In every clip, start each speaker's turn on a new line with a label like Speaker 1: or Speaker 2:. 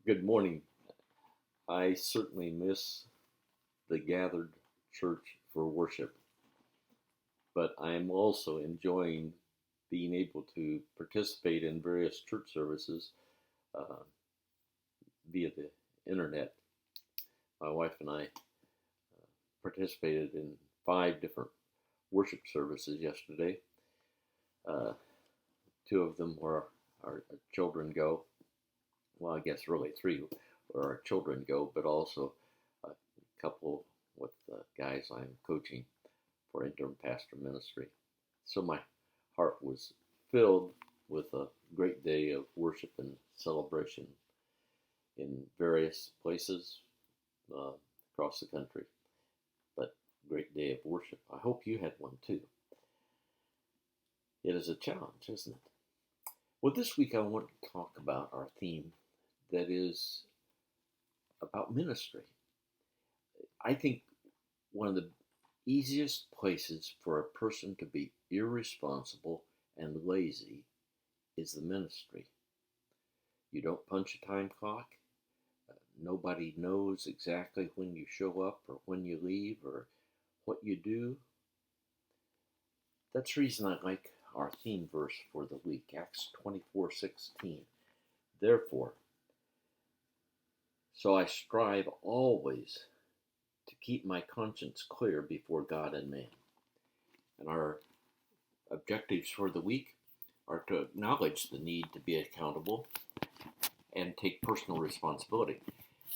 Speaker 1: Good morning. I certainly miss the gathered church for worship, but I am also enjoying being able to participate in various church services uh, via the internet. My wife and I participated in 5 different worship services yesterday. Uh, Two of them were our children go. Well, I guess really three where our children go, but also a couple with guys I'm coaching for interim pastor ministry. So my heart was filled with a great day of worship and celebration in various places uh, across the country. But great day of worship. I hope you had one too. It is a challenge, isn't it? Well, this week I want to talk about our theme that is about ministry. I think one of the easiest places for a person to be irresponsible and lazy is the ministry. You don't punch a time clock. Nobody knows exactly when you show up or when you leave or what you do. That's the reason I like our theme verse for the week, Acts 24:16. Therefore, so I strive always to keep my conscience clear before God and man. And our objectives for the week are to acknowledge the need to be accountable and take personal responsibility,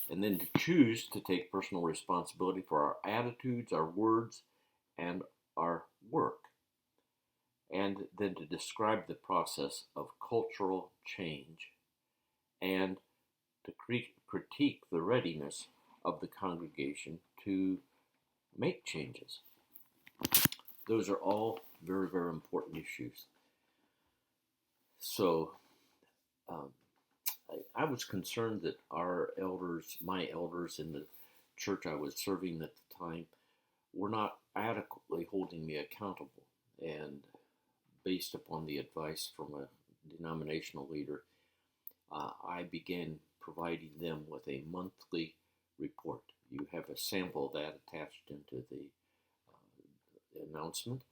Speaker 1: and then to choose to take personal responsibility for our attitudes, our words, and our work, and then to describe the process of cultural change and to critique the readiness of the congregation to make changes. Those are all very, very important issues. So um, I was concerned that our elders, my elders in the church I was serving at the time, were not adequately holding me accountable. And based upon the advice from a denominational leader, I began providing them with a monthly report. You have a sample of that attached into the announcement.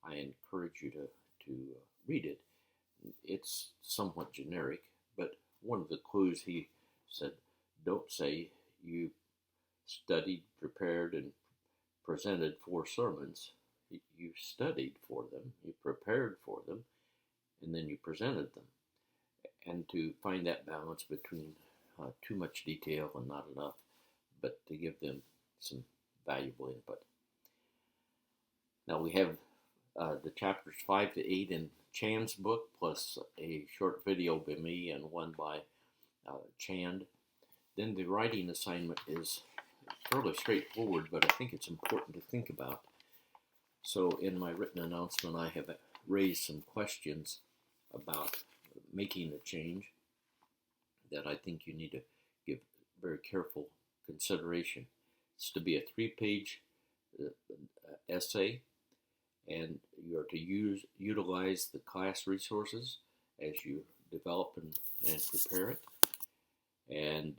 Speaker 1: I encourage you to read it. It's somewhat generic, but one of the clues he said, don't say you studied, prepared, and presented 4 sermons. You studied for them, you prepared for them, and then you presented them. And to find that balance between too much detail and not enough, but to give them some valuable input. Now we have the chapters 5 to 8 in Chan's book, plus a short video by me and one by Chan. Then the writing assignment is fairly straightforward, but I think it's important to think about. So in my written announcement, I have raised some questions about making a change that I think you need to give very careful consideration. It's to be a 3-page essay, and you are to utilize the class resources as you develop and prepare it. And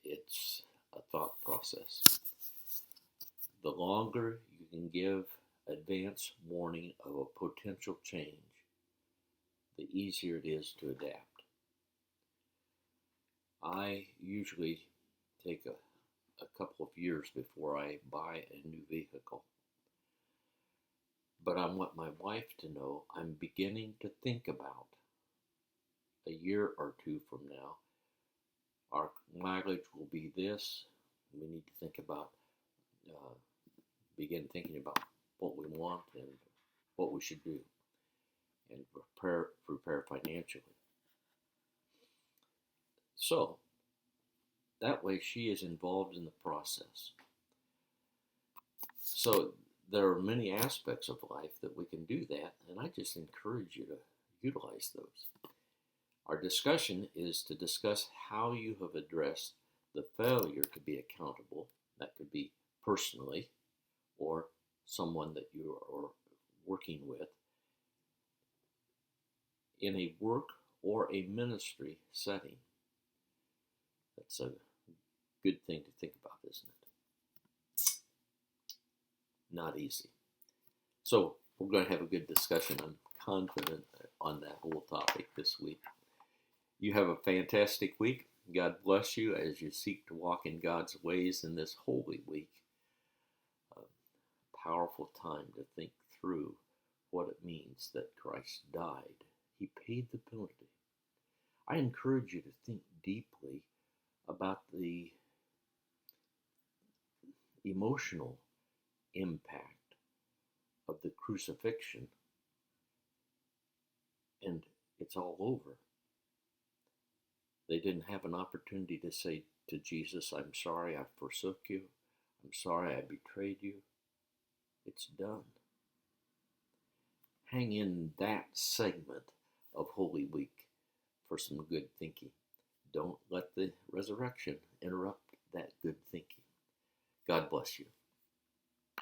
Speaker 1: it's a thought process. The longer you can give advance warning of a potential change, the easier it is to adapt. I usually take a couple of years before I buy a new vehicle. But I want my wife to know I'm beginning to think about a year or two from now. Our mileage will be this. We need to think about, begin thinking about what we want and what we should do, and prepare financially. So that way she is involved in the process. So there are many aspects of life that we can do that, and I just encourage you to utilize those. Our discussion is to discuss how you have addressed the failure to be accountable. That could be personally or someone that you are working with in a work or a ministry setting. That's a good thing to think about, isn't it? Not easy. So we're going to have a good discussion. I'm confident on that whole topic this week. You have a fantastic week. God bless you as you seek to walk in God's ways in this Holy Week. A powerful time to think through what it means that Christ died. He paid the penalty. I encourage you to think deeply about the emotional impact of the crucifixion, and it's all over. They didn't have an opportunity to say to Jesus, I'm sorry I forsook you. I'm sorry I betrayed you. It's done. Hang in that segment of Holy Week for some good thinking. Don't let the resurrection interrupt that good thinking. God bless you.